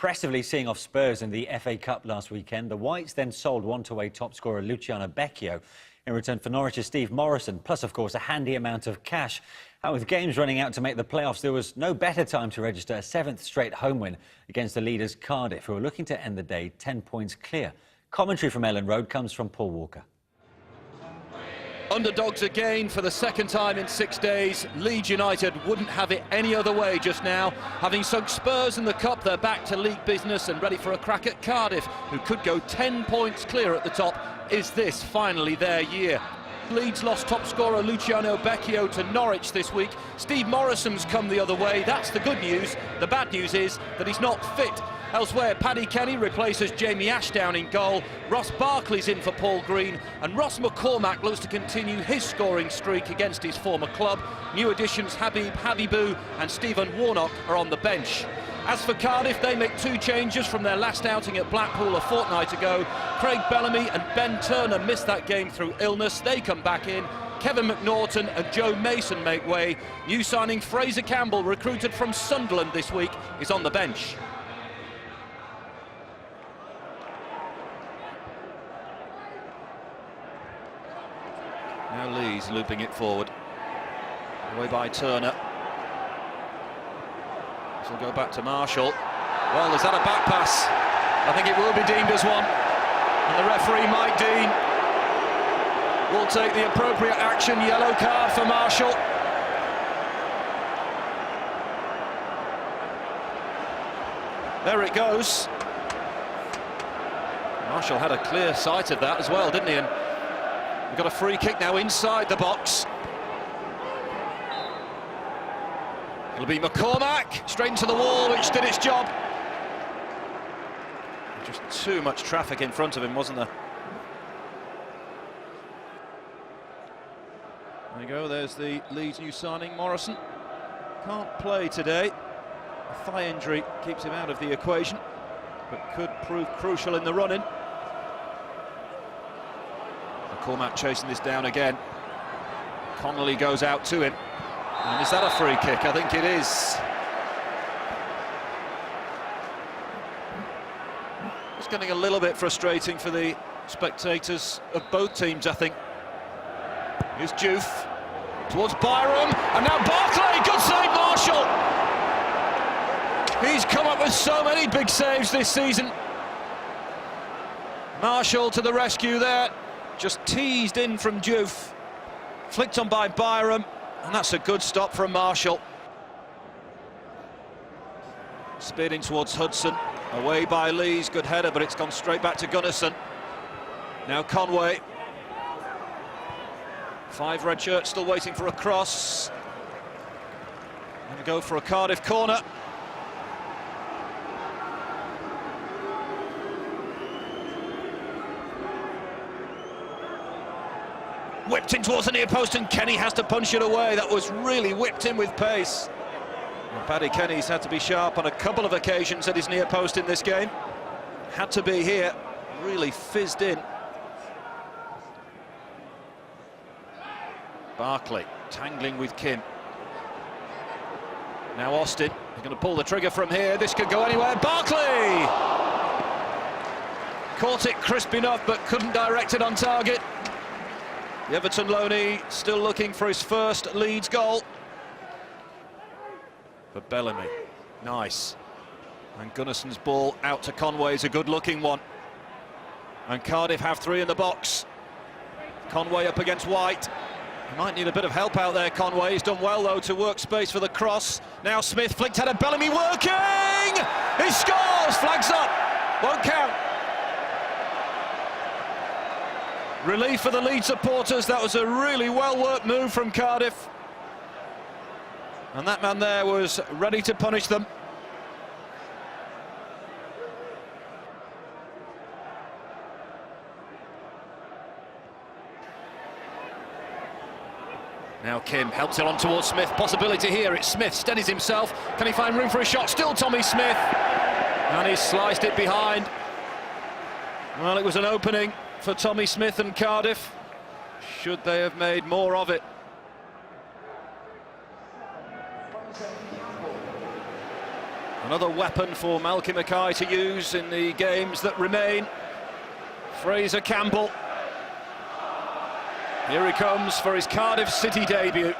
impressively seeing off Spurs in the FA Cup last weekend. The Whites then sold one-away top scorer Luciano Becchio in return for Norwich's Steve Morrison, plus, of course, a handy amount of cash. And with games running out to make the playoffs, there was no better time to register a 7th straight home win against the leaders Cardiff, who are looking to end the day 10 points clear. Commentary from Ellen Road comes from Paul Walker. Underdogs again for the second time in 6 days. Leeds United wouldn't have it any other way just now. Having sunk Spurs in the Cup, they're back to league business and ready for a crack at Cardiff, who could go 10 points clear at the top. Is this finally their year? Leeds lost top scorer Luciano Becchio to Norwich this week. Steve Morrison's come the other way. That's the good news. The bad news is that he's not fit. Elsewhere, Paddy Kenny replaces Jamie Ashdown in goal. Ross Barkley's in for Paul Green, and Ross McCormack looks to continue his scoring streak against his former club. New additions Habib Habibou and Stephen Warnock are on the bench. As for Cardiff, they make 2 changes from their last outing at Blackpool a fortnight ago. Craig Bellamy and Ben Turner missed that game through illness. They come back in. Kevin McNaughton and Joe Mason make way. New signing Fraser Campbell, recruited from Sunderland this week, is on the bench. Now Lee's looping it forward. Away by Turner. This will go back to Marshall. Well, is that a back pass? I think it will be deemed as one. And the referee, Mike Dean, will take the appropriate action. Yellow card for Marshall. There it goes. Marshall had a clear sight of that as well, didn't he? And we've got a free kick now inside the box. It'll be McCormack, straight into the wall, which did its job. Just too much traffic in front of him, wasn't there? There you go, there's the Leeds new signing, Morrison. Can't play today. A thigh injury keeps him out of the equation, but could prove crucial in the run-in. McCormack chasing this down again. Connolly goes out to him. And is that a free kick? I think it is. It's getting a little bit frustrating for the spectators of both teams, I think. Here's Diouf towards Byram, and now Barkley. Good save, Marshall. He's come up with so many big saves this season. Marshall to the rescue there. Just teased in from Diouf. Flicked on by Byram. And that's a good stop from Marshall. Speeding towards Hudson. Away by Lees. Good header, but it's gone straight back to Gunnarsson. Now Conway. 5 red shirts still waiting for a cross. Going to go for a Cardiff corner. Whipped in towards the near post, and Kenny has to punch it away. That was really whipped in with pace. And Paddy Kenny's had to be sharp on a couple of occasions at his near post in this game. Had to be here. Really fizzed in. Barkley tangling with Kim. Now Austin. He's going to pull the trigger from here. This could go anywhere. Barkley! Caught it crisp enough, but couldn't direct it on target. The Everton loanee still looking for his first Leeds goal. But Bellamy, nice. And Gunnarsson's ball out to Conway is a good-looking one. And Cardiff have 3 in the box. Conway up against White. He might need a bit of help out there, Conway. He's done well, though, to work space for the cross. Now Smith flicked header, Bellamy working! He scores! Flags up! Won't count. Relief for the Leeds supporters. That was a really well-worked move from Cardiff. And that man there was ready to punish them. Now Kim helps it on towards Smith. Possibility here. It's Smith, steadies himself. Can he find room for a shot? Still Tommy Smith. And he sliced it behind. Well, it was an opening for Tommy Smith and Cardiff. Should they have made more of it? Another weapon for Malky Mackay to use in the games that remain. Fraser Campbell. Here he comes for his Cardiff City debut.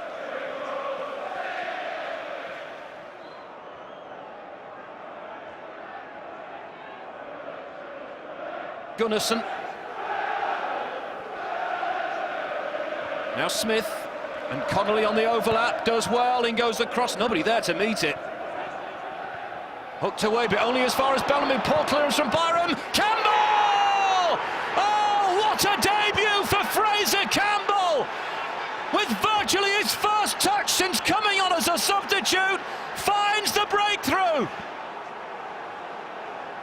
Gunnarsson. Now Smith, and Connolly on the overlap, does well, in goes the cross, nobody there to meet it. Hooked away, but only as far as Bellamy. Poor clearance from Byram. Campbell! Oh, what a debut for Fraser Campbell! With virtually his first touch since coming on as a substitute, finds the breakthrough.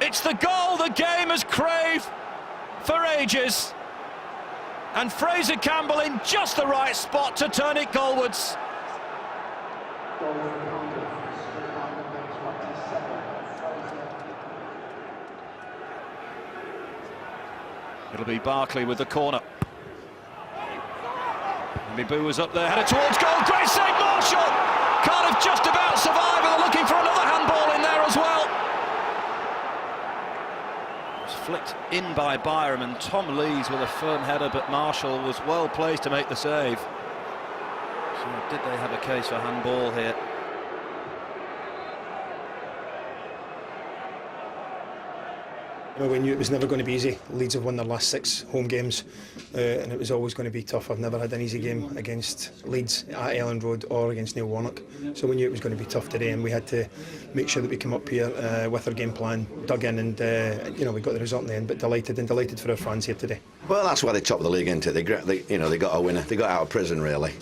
It's the goal the game has craved for ages. And Fraser Campbell in just the right spot to turn it goalwards. It'll be Barkley with the corner. Mibu was up there, headed towards goal. Great save, Marshall! Cardiff just about survive, and they're looking for another handball in there as well. Flicked in by Byram, and Tom Lees with a firm header, but Marshall was well placed to make the save. So did they have a case for handball here? We knew it was never going to be easy. Leeds have won their last 6 home games, and it was always going to be tough. I've never had an easy game against Leeds at Elland Road or against Neil Warnock, so we knew it was going to be tough today, and we had to make sure that we came up here with our game plan, dug in, and we got the result in the end. But delighted for our fans here today. Well, that's why they topped the league, isn't it? They got a winner. They got out of prison, really.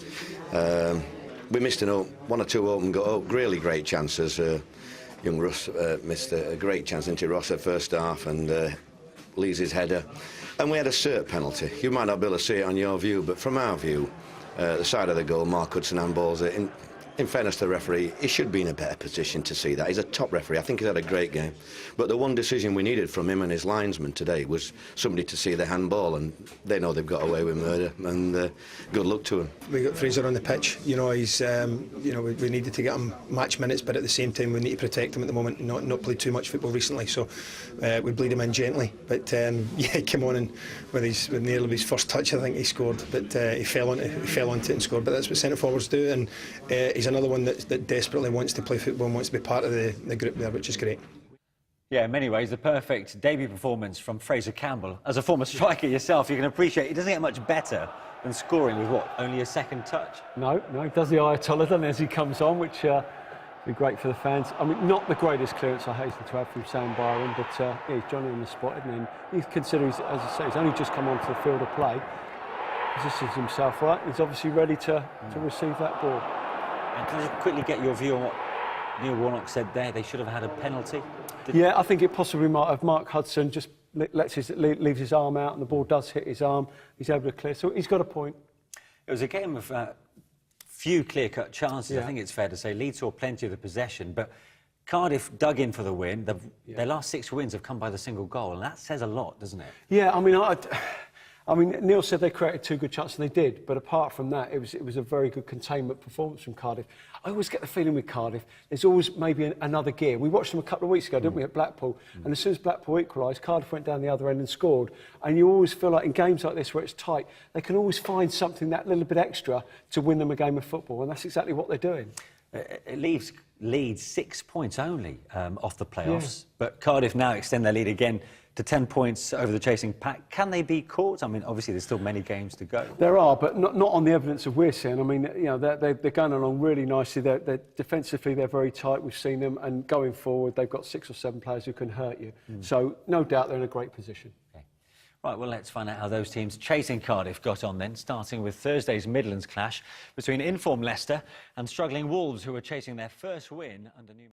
We missed 1 or 2 open goals. Really great chances. Young Russ missed a great chance into Ross at first half, and Lees' header. And we had a cert penalty. You might not be able to see it on your view, but from our view, the side of the goal, Mark Hudson handballs it. In fairness to the referee, he should be in a better position to see that. He's a top referee. I think he's had a great game. But the one decision we needed from him and his linesman today was somebody to see the handball, and they know they've got away with murder, and good luck to him. We got Fraser on the pitch. He's, we needed to get him match minutes, but at the same time we need to protect him at the moment. Not played too much football recently, so we bleed him in gently. But he came on and with nearly his first touch, I think he scored. But he fell onto it and scored. But that's what centre forwards do, and he's another one that desperately wants to play football and wants to be part of the group there, which is great. Yeah, in many ways, the perfect debut performance from Fraser Campbell. As a former striker yourself, you can appreciate it doesn't get much better than scoring with only a second touch. No, he does the Ayatollah then as he comes on, which will be great for the fans. I mean, not the greatest clearance, I hasten to add, from Sam Byron, but he's Johnny on the spot, isn't he? He considers, as I say, he's only just come onto the field of play, positions himself right, he's obviously ready to receive that ball. And can I quickly get your view on what Neil Warnock said there? They should have had a penalty. Yeah, I think it possibly might have. Mark Hudson just leaves his arm out, and the ball does hit his arm. He's able to clear, so he's got a point. It was a game of few clear-cut chances. Yeah. I think it's fair to say Leeds saw plenty of the possession, but Cardiff dug in for the win. Their last 6 wins have come by the single goal, and that says a lot, doesn't it? Yeah, I mean, Neil said they created 2 good chances, and they did. But apart from that, it was a very good containment performance from Cardiff. I always get the feeling with Cardiff, there's always maybe another gear. We watched them a couple of weeks ago, didn't we, at Blackpool? And as soon as Blackpool equalised, Cardiff went down the other end and scored. And you always feel like in games like this where it's tight, they can always find something that little bit extra to win them a game of football. And that's exactly what they're doing. It leaves Leeds 6 points only off the playoffs. Yeah. But Cardiff now extend their lead again to 10 points over the chasing pack. Can they be caught? I mean, obviously there's still many games to go. There are, but not on the evidence that we're seeing. I mean, they're going along really nicely. They're defensively, they're very tight. We've seen them, and going forward, they've got 6 or 7 players who can hurt you. So no doubt they're in a great position. Okay. Right, well, let's find out how those teams chasing Cardiff got on then, starting with Thursday's Midlands clash between informed Leicester and struggling Wolves, who were chasing their first win under new